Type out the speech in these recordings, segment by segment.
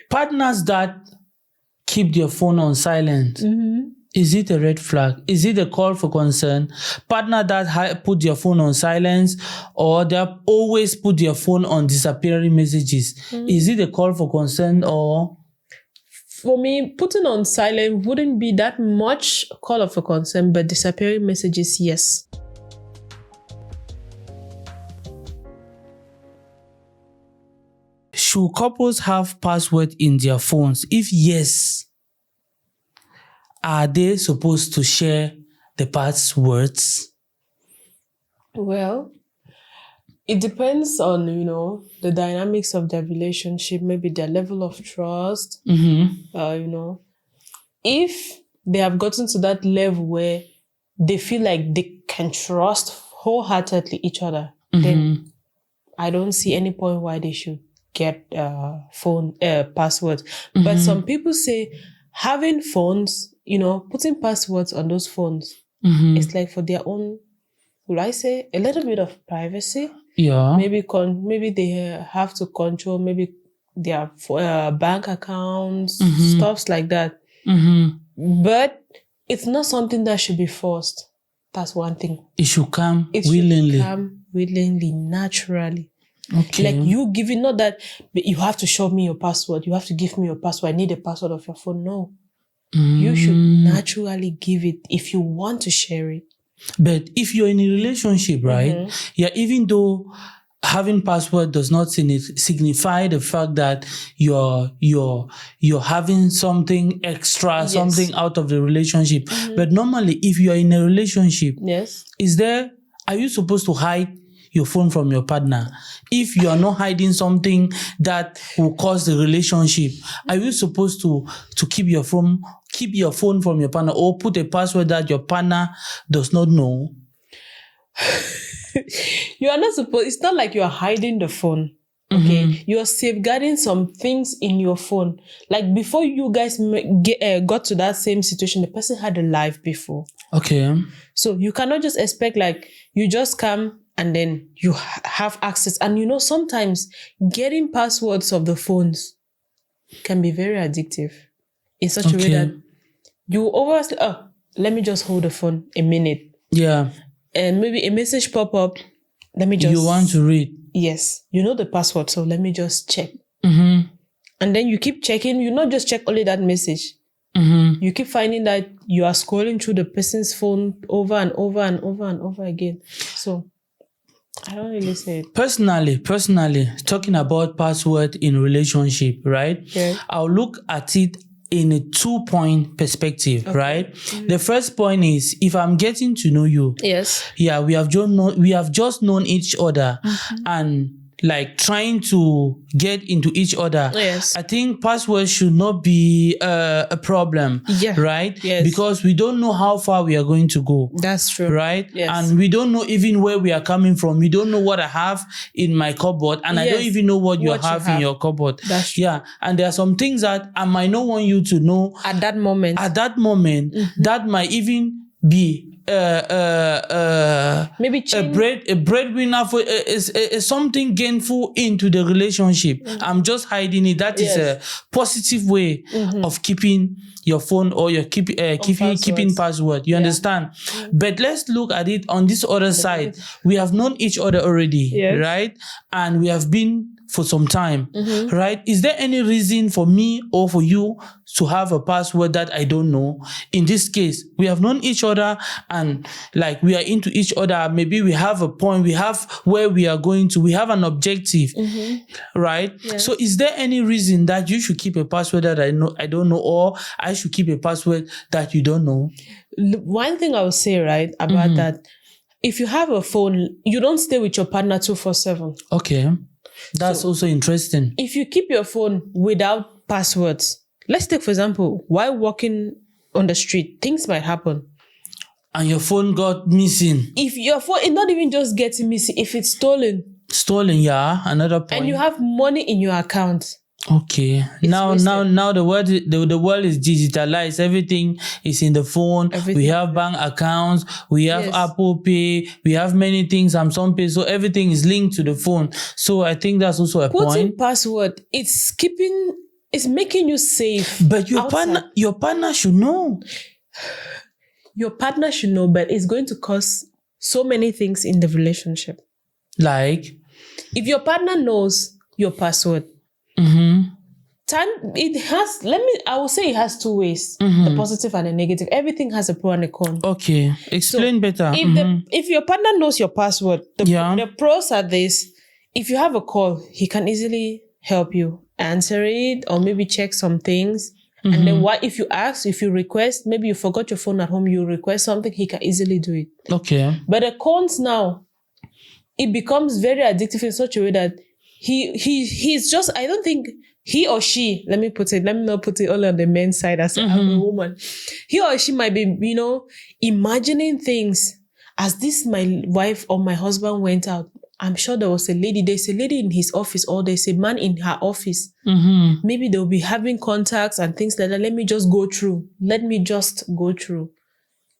Partners that keep their phone on silent. Is it a red flag? Is it a call for concern? Partner that put their phone on silence, or they have always put their phone on disappearing messages. Is it a call for concern, or? For me, putting on silent wouldn't be that much call for concern, but disappearing messages, yes. Should couples have passwords in their phones? If yes, are they supposed to share the passwords? Well, it depends on, the dynamics of their relationship, maybe their level of trust. If they have gotten to that level where they feel like they can trust wholeheartedly each other, then I don't see any point why they should get phone passwords. But some people say having phones, putting passwords on those phones, it's like for their own, would I say, a little bit of privacy. Yeah. Maybe they have to control maybe their bank accounts, stuffs like that. But it's not something that should be forced. That's one thing. It should come willingly. Should come willingly, naturally. Okay. Like you giving, not that you have to show me your password. You have to give me your password. I need the password of your phone. No. You should naturally give it if you want to share it. But if you're in a relationship, right? Yeah, even though having password does not signify the fact that you're having something extra, something out of the relationship. But normally, if you are in a relationship, are you supposed to hide your phone from your partner? If you are not hiding something that will cause the relationship, are you supposed to keep your phone from your partner, or put a password that your partner does not know? You are not supposed. It's not like you are hiding the phone. Okay, you are safeguarding some things in your phone. Like before you guys got to that same situation, the person had a life before. Okay. So you cannot just expect like you just come and then you have access. And sometimes getting passwords of the phones can be very addictive in such a way that you always, let me just hold the phone a minute. Yeah. And maybe a message pop up. Let me just... You want to read. Yes. You know the password, so let me just check. And then you keep checking. You not just check only that message. You keep finding that you are scrolling through the person's phone over and over and over and over again. So I don't really say it. Personally, talking about password in relationship, right? Yeah. I'll look at it in a 2-point perspective, right? The first point is, if I'm getting to know you, we have just known each other, and like trying to get into each other. I think passwords should not be a problem, right? Because we don't know how far we are going to go. That's true. Right? And we don't know even where we are coming from. We don't know what I have in my cupboard, and I don't even know what you have in your cupboard. That's true. Yeah. And there are some things that I might not want you to know at that moment. That might even be maybe a breadwinner for is something gainful into the relationship. I'm just hiding it. That is a positive way of keeping your phone, or your keeping password. You understand? But let's look at it on this other side. We have known each other already, right? And we have been for some time, right? Is there any reason for me or for you to have a password that I don't know? In this case, we have known each other and like we are into each other. Maybe we have a point, we have where we are going to, we have an objective, right? Yes. So is there any reason that you should keep a password that I don't know, or I should keep a password that you don't know? One thing I would say, right, about that, if you have a phone, you don't stay with your partner 24/7. Okay. That's also interesting. If you keep your phone without passwords, let's take, for example, while walking on the street, things might happen. And your phone got missing. If your phone is not even just getting missing, if it's stolen. Stolen, yeah, another point. And you have money in your account. Okay. Now the world is digitalized. Everything is in the phone. We have bank accounts. We have Apple Pay. We have many things. Samsung Pay. So everything is linked to the phone. So I think that's also a point. Putting password, it's keeping It's making you safe. But your partner should know. Your partner should know, but it's going to cause so many things in the relationship. Like? If your partner knows your password, I will say it has two ways, the positive and the negative. Everything has a pro and a con. Okay, explain better. If your partner knows your password, the pros are this. If you have a call, he can easily help you answer it or maybe check some things. And then if you request, maybe you forgot your phone at home, you request something, he can easily do it. Okay. But the cons now, it becomes very addictive in such a way that he's just, I don't think he or she, let me not put it only on the men's side as I'm a woman. He or she might be, imagining things as this my wife or my husband went out. I'm sure there's a lady in his office or there's a man in her office. Maybe they'll be having contacts and things like that. Let me just go through.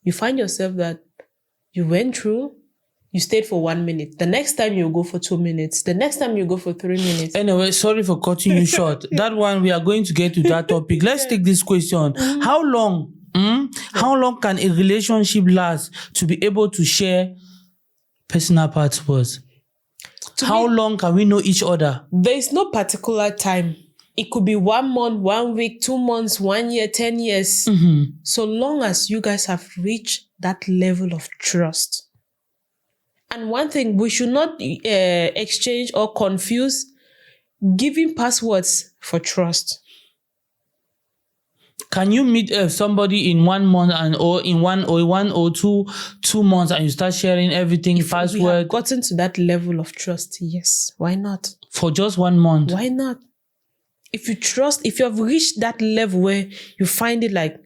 You find yourself that you went through, you stayed for 1 minute. The next time you go for 2 minutes. The next time you go for 3 minutes. Anyway, sorry for cutting you short. That one, we are going to get to that topic. Let's take this question. How long can a relationship last to be able to share personal passwords? How long can we know each other? There is no particular time. It could be 1 month, 1 week, 2 months, 1 year, 10 years. So long as you guys have reached that level of trust. And one thing, we should not exchange or confuse giving passwords for trust. Can you meet somebody in 1 month or in one or two months and you start sharing everything, password? We have gotten to that level of trust, yes. Why not? For just 1 month? Why not? If you have reached that level where you find it like,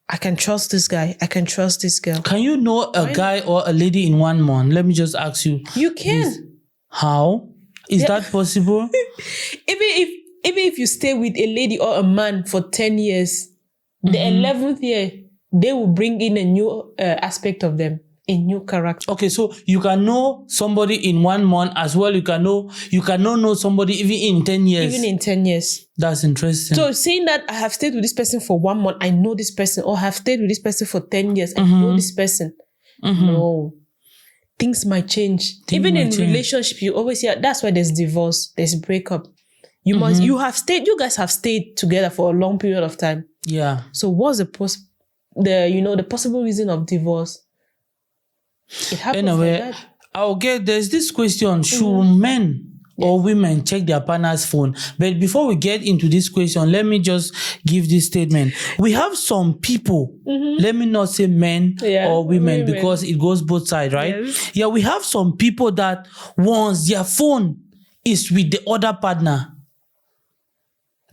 I can trust this guy, I can trust this girl. Can you know a guy or a lady in 1 month? Let me just ask you. You can. This. How? Is that possible? Even if you stay with a lady or a man for 10 years, the 11th year, they will bring in a new aspect of them, a new character. Okay, so you can know somebody in 1 month as well. You can not know somebody even in 10 years. Even in 10 years. That's interesting. So saying that I have stayed with this person for 1 month, I know this person, or I have stayed with this person for 10 years, I know this person. No. Things might change. Even in relationship, you always hear, that's why there's divorce, there's breakup. You guys have stayed together for a long period of time. Yeah. So what's the possible reason of divorce? It happens anyway, like that. There's this question, should men or women check their partner's phone? But before we get into this question, let me just give this statement. We have some people, let me not say men or women because it goes both sides, right? Yes. Yeah, we have some people that once their phone is with the other partner,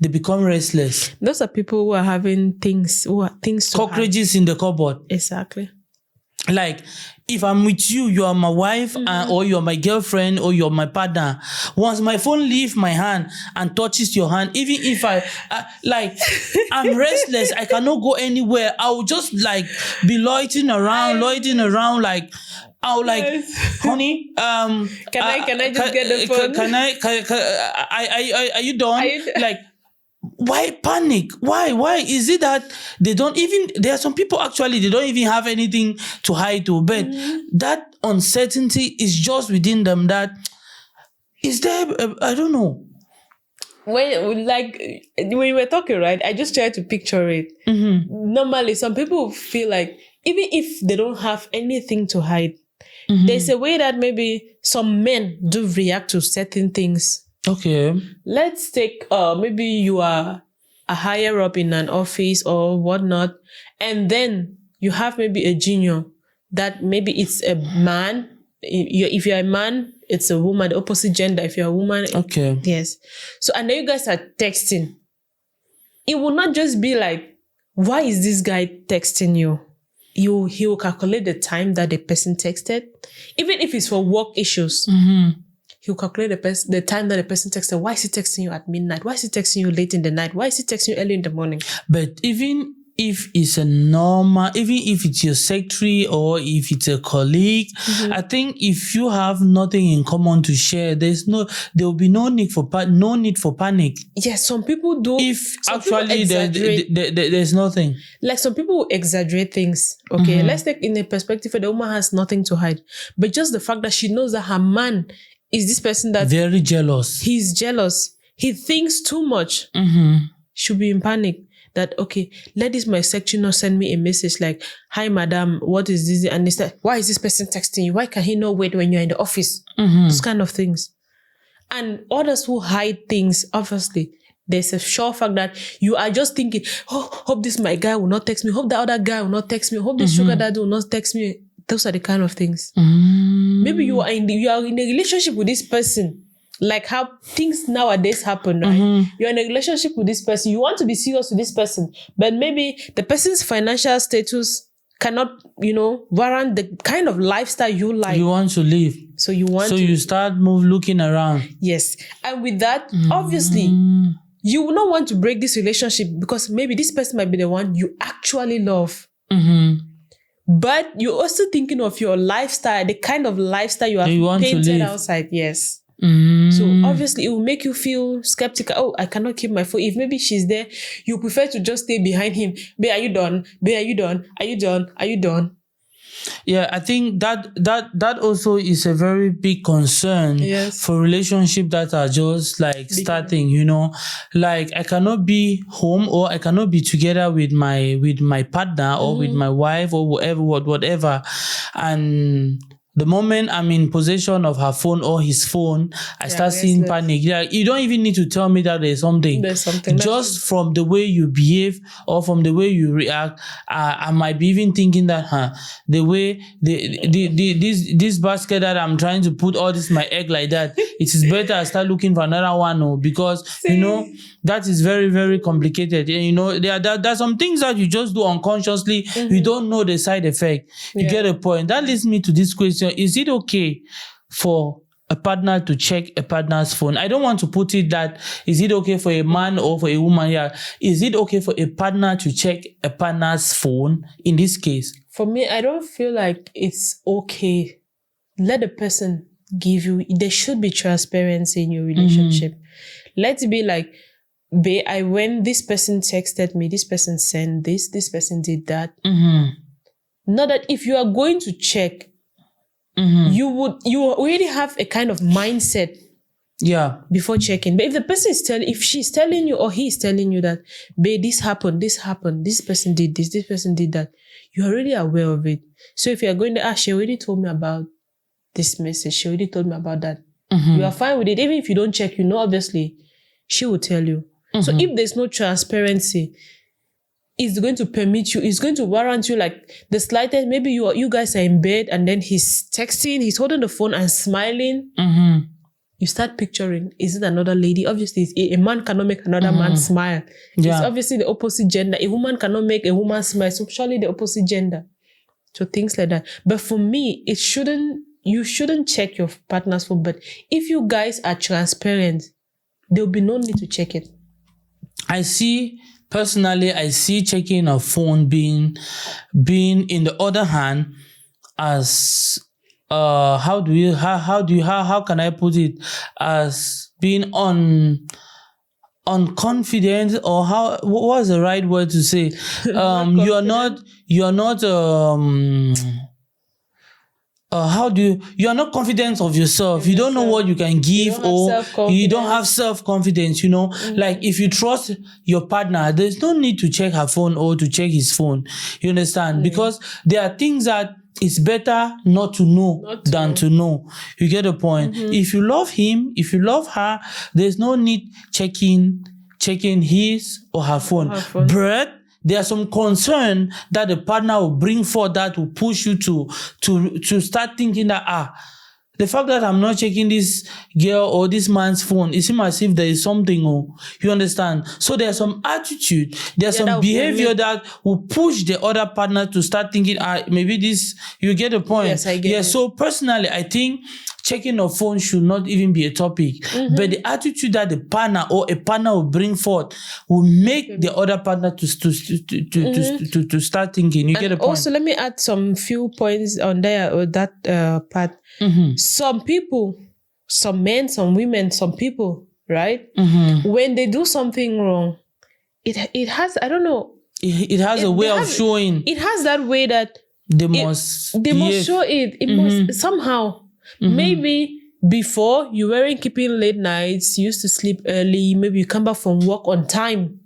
they become restless. Those are people who are having things to cockroaches in the cupboard. Exactly. Like, if I'm with you, you are my wife, or you're my girlfriend, or you're my partner. Once my phone leaves my hand and touches your hand, even if I'm restless, I cannot go anywhere. I will just be loitering around, like, I'll honey, can I just get the phone? Are you done? Why panic? Why is it that they don't even, there are some people actually, they don't even have anything to hide to, but that uncertainty is just within them that, is there, I don't know. When we were talking, right, I just tried to picture it. Normally, some people feel like, even if they don't have anything to hide, there's a way that maybe some men do react to certain things. Okay. Let's take, maybe you are a higher up in an office or whatnot, and then you have maybe a junior that maybe it's a man. If you're a man, it's a woman, the opposite gender. If you're a woman, okay. Yes. So, and then you guys are texting. It will not just be like, why is this guy texting you? He will calculate the time that the person texted, even if it's for work issues. He'll calculate the time that the person texted. Why is he texting you at midnight? Why is he texting you late in the night? Why is he texting you early in the morning? But even if it's a normal, even if it's your secretary or if it's a colleague, I think if you have nothing in common to share, there will be no need for panic. Yes, some people do. If actually there's nothing. Like some people exaggerate things. Okay, let's take in a perspective where the woman has nothing to hide, but just the fact that she knows that her man is this person that very jealous. He's jealous. He thinks too much. Should be in panic. That, okay, let this my secretary not send me a message like, hi, madam, what is this? And it's like, why is this person texting you? Why can he not wait when you're in the office? Those kind of things. And others who hide things, obviously, there's a sure fact that you are just thinking, oh, hope this my guy will not text me. Hope the other guy will not text me. Hope this sugar daddy will not text me. Those are the kind of things. Maybe you are in a relationship with this person. Like how things nowadays happen, right? You're in a relationship with this person. You want to be serious with this person. But maybe the person's financial status cannot, warrant the kind of lifestyle you like. You want to live. So you start looking around. Yes. And with that, obviously, you will not want to break this relationship because maybe this person might be the one you actually love. But you're also thinking of your lifestyle, the kind of lifestyle you have painted outside. Yes. So obviously it will make you feel skeptical. Oh, I cannot keep my phone. If maybe she's there, you prefer to just stay behind him. Babe, are you done? Babe, are you done? Are you done? Are you done? Yeah, I think that also is a very big concern for relationships that are just like starting, like I cannot be home or I cannot be together with my partner or with my wife or whatever. And the moment I'm in possession of her phone or his phone, I start seeing panic. Yeah, you don't even need to tell me that there's something. Just from the way you behave or from the way you react, I might be even thinking that the way this basket that I'm trying to put all this my egg like that, it is better I start looking for another one, because that is very, very complicated. And there are some things that you just do unconsciously. You don't know the side effect. You get a point. That leads me to this question. Is it okay for a partner to check a partner's phone? I don't want to put it that, is it okay for a man or for a woman? Yeah. Is it okay for a partner to check a partner's phone in this case? For me, I don't feel like it's okay. Let the person give you, there should be transparency in your relationship. Let's be like, babe, when this person texted me, this person sent this person did that. Not that if you are going to check, you already have a kind of mindset before checking. But if the person if she's telling you or he's telling you that, babe, this happened, this person did this person did that, you're already aware of it. So if you're going to she already told me about this message, she already told me about that. You are fine with it. Even if you don't check, obviously she will tell you. So if there's no transparency, it's going to permit you, it's going to warrant you like the slightest, maybe you guys are in bed and then he's texting, he's holding the phone and smiling. You start picturing, is it another lady? Obviously, a man cannot make another man smile. It's obviously the opposite gender. A woman cannot make a woman smile. So surely the opposite gender. So things like that. But for me, you shouldn't check your partner's phone. But if you guys are transparent, there'll be no need to check it. Personally, I see checking a phone being in the other hand as how can I put it, as being unconfident, or what's the right word to say? You're not you're not confident of yourself. You don't know what you can give, or you don't have self-confidence, Like if you trust your partner, there's no need to check her phone or to check his phone. You understand? Because there are things that it's better not to know than to know. You get the point? If you love him, if you love her, there's no need checking his or her phone. But there's some concern that the partner will bring forth that will push you to start thinking that, the fact that I'm not checking this girl or this man's phone, it seems as if there is something, you understand? So there's some attitude, there's some behavior that will push the other partner to start thinking, maybe this, you get the point? Yes, I get it. So personally, I think checking of phone should not even be a topic. But the attitude that the partner or a partner will bring forth will make the other partner to start thinking. You get a point? Also, let me add some few points on there or that part. Some people, some men, some women, some people, right? When they do something wrong, it has, I don't know. It has a way of showing. It has that way that they must show it. It must somehow. Maybe before you weren't keeping late nights, you used to sleep early. Maybe you come back from work on time.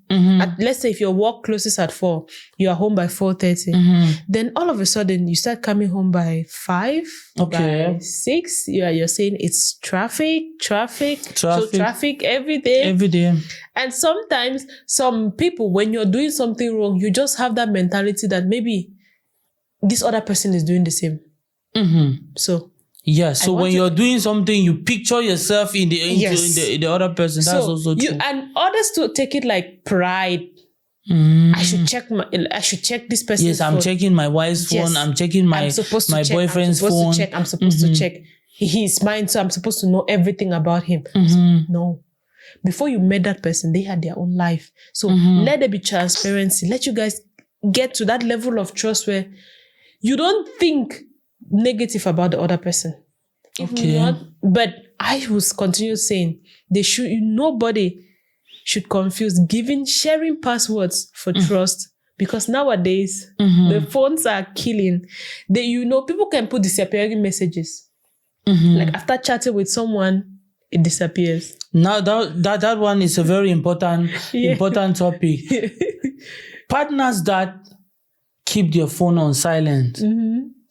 Let's say if your work closes at 4, you are home by 4:30. Then all of a sudden you start coming home by 5, by 6. You're saying it's traffic. So traffic every day. And sometimes some people, when you're doing something wrong, you just have that mentality that maybe this other person is doing the same. So when you're doing something, you picture yourself in the other person. That's also true. And others to take it like pride. I should check this person's Yes, I'm phone. checking my wife's phone. I'm checking my boyfriend's phone. I'm supposed to check. He's mine, so I'm supposed to know everything about him. No. Before you met that person, they had their own life. So let there be transparency. Let you guys get to that level of trust where you don't think negative about the other person. But I will continue saying nobody should confuse sharing passwords for trust, because nowadays the phones are killing. People can put disappearing messages. Like after chatting with someone, it disappears. Now that one is a very important topic. Partners that keep their phone on silent.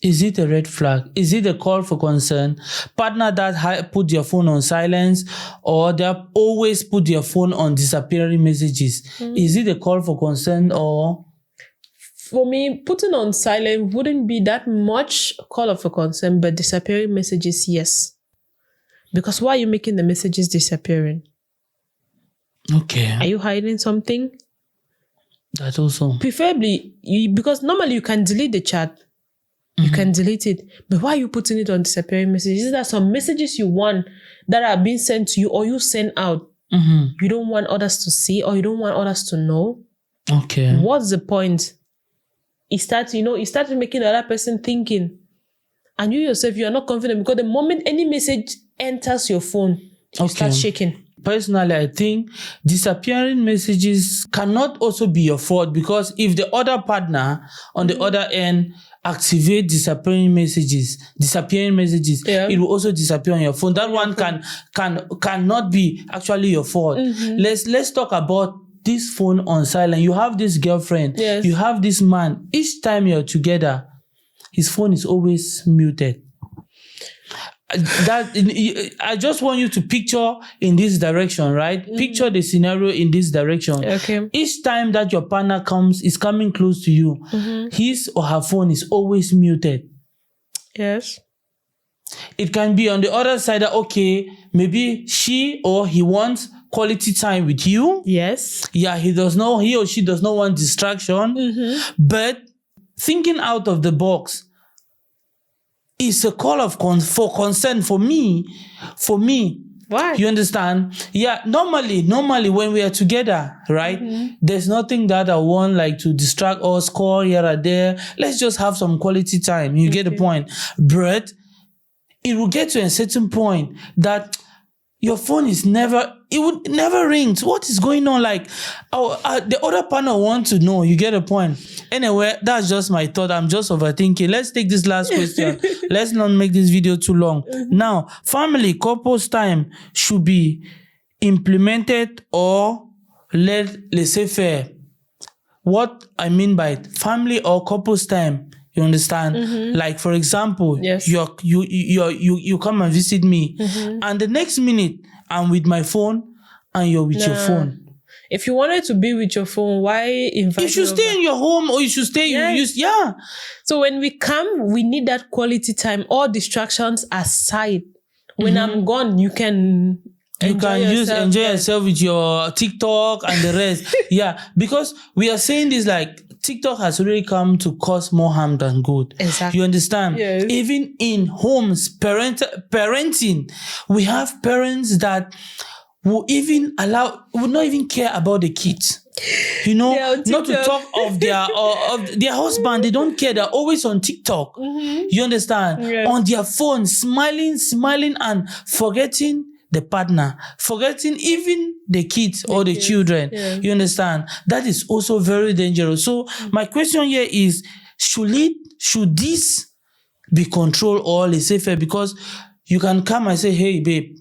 Is it a red flag? Is it a call for concern? Partner that put their phone on silence, or they always put their phone on disappearing messages. Is it a call for concern, or? For me, putting on silent wouldn't be that much call for concern, but disappearing messages, yes. Because why are you making the messages disappearing? Okay. Are you hiding something? That also. Preferably, because normally you can delete the chat. You can delete it. But why are you putting it on disappearing messages? Is there some messages you want that are being sent to you, or you send out? You don't want others to see, or you don't want others to know? Okay. What's the point? It starts making the other person thinking. And you yourself, you are not confident, because the moment any message enters your phone, you start shaking. Personally, I think disappearing messages cannot also be your fault, because if the other partner on the other end activate disappearing messages, it will also disappear on your phone. That one cannot be actually your fault. Let's talk about this phone on silent. You have this girlfriend, you have this man. Each time you're together, his phone is always muted. I just want you to picture in this direction, right? Picture the scenario in this direction. Okay. Each time that your partner is coming close to you, his or her phone is always muted. Yes. It can be on the other side that, okay, maybe she or he wants quality time with you. Yes. Yeah, he or she does not want distraction. But thinking out of the box, it's a call for concern for me. Why? You understand? Yeah, normally when we are together, right? There's nothing that I want like to distract us, call here or there. Let's just have some quality time. You get the point. But it will get to a certain point that your phone would never ring. What is going on? Like, the other partner wants to know. You get a point. Anyway, that's just my thought. I'm just overthinking. Let's take this last question. Let's not make this video too long. Now, family, couples time should be implemented or laissez-faire. What I mean by family or couples time, you understand? Like, for example, you come and visit me, and the next minute I'm with my phone and you're with your phone. If you wanted to be with your phone, why invite? You should stay in your home, or you should stay. So when we come, we need that quality time. All distractions aside. When I'm gone, you can You can enjoy yourself with your TikTok and the rest. Yeah, because we are saying this like TikTok has really come to cause more harm than good. Exactly. You understand? Yes. Even in homes, parenting, we have parents that will not even care about the kids. You know, not to talk of their husband. They don't care. They're always on TikTok. You understand? Yes. On their phone, smiling and forgetting the partner, forgetting even the kids or the children. Yeah. You understand? That is also very dangerous. So my question here is, should this be controlled or laissez-faire? Because you can come and say, hey, babe,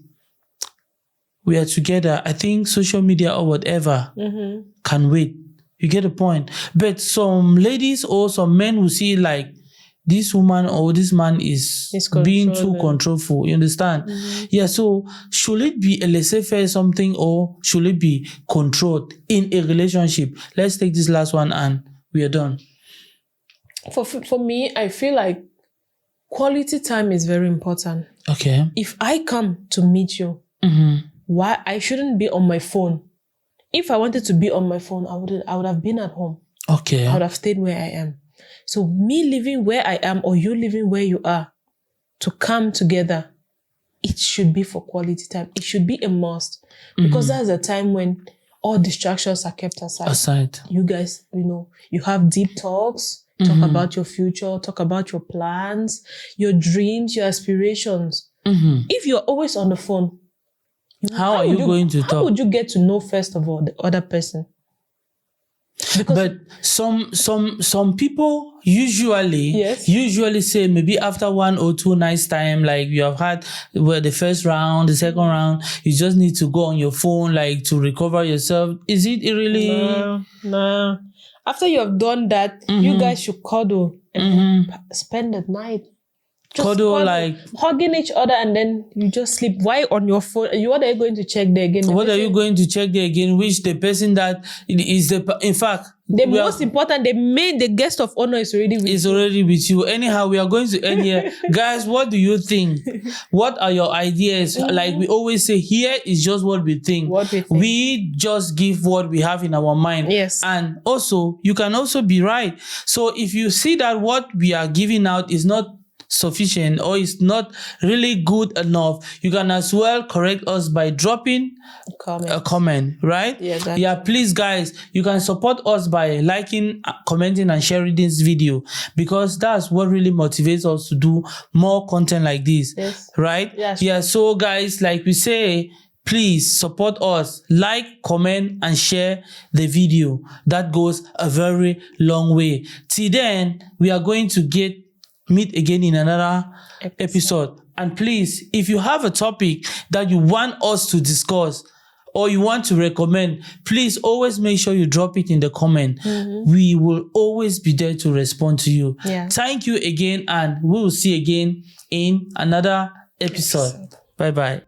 we are together. I think social media or whatever can wait. You get the point. But some ladies or some men will see like this woman or this man is being too controlful. You understand? Yeah, so should it be a laissez-faire something or should it be controlled in a relationship? Let's take this last one and we are done. For me, I feel like quality time is very important. Okay. If I come to meet you, why I shouldn't be on my phone? If I wanted to be on my phone, I would have been at home. Okay. I would have stayed where I am. So me living where I am or you living where you are, to come together, it should be for quality time. It should be a must. Because that's a time when all distractions are kept aside. You guys, you have deep talks, talk about your future, talk about your plans, your dreams, your aspirations. If you're always on the phone, how are you going to talk? How would you get to know, first of all, the other person? Because some people usually say maybe after 1 or 2 nights time, like you have had the first round, the second round, you just need to go on your phone like to recover yourself. Is it really? No. After you have done that, you guys should cuddle and spend the night. Cuddle, like hugging each other, and then you just sleep. Why on your phone? What are you going to check there again? What are you going to check there again? Which the person that is in fact, the most important, the guest of honor is already with you. Anyhow, we are going to end here. Guys, what do you think? What are your ideas? Like we always say, here is just what we think. We just give what we have in our mind. Yes. And also, you can also be right. So if you see that what we are giving out is not sufficient or is not really good enough, you can as well correct us by dropping a comment, right? Yeah, please guys, you can support us by liking, commenting and sharing this video, because that's what really motivates us to do more content like this. Right? So guys, like we say, please support us, like, comment and share the video. That goes a very long way. Till then, we are going to meet again in another episode. And please, if you have a topic that you want us to discuss or you want to recommend, please always make sure you drop it in the comment. We will always be there to respond to you. Thank you again, and we will see you again in another episode. Bye-bye.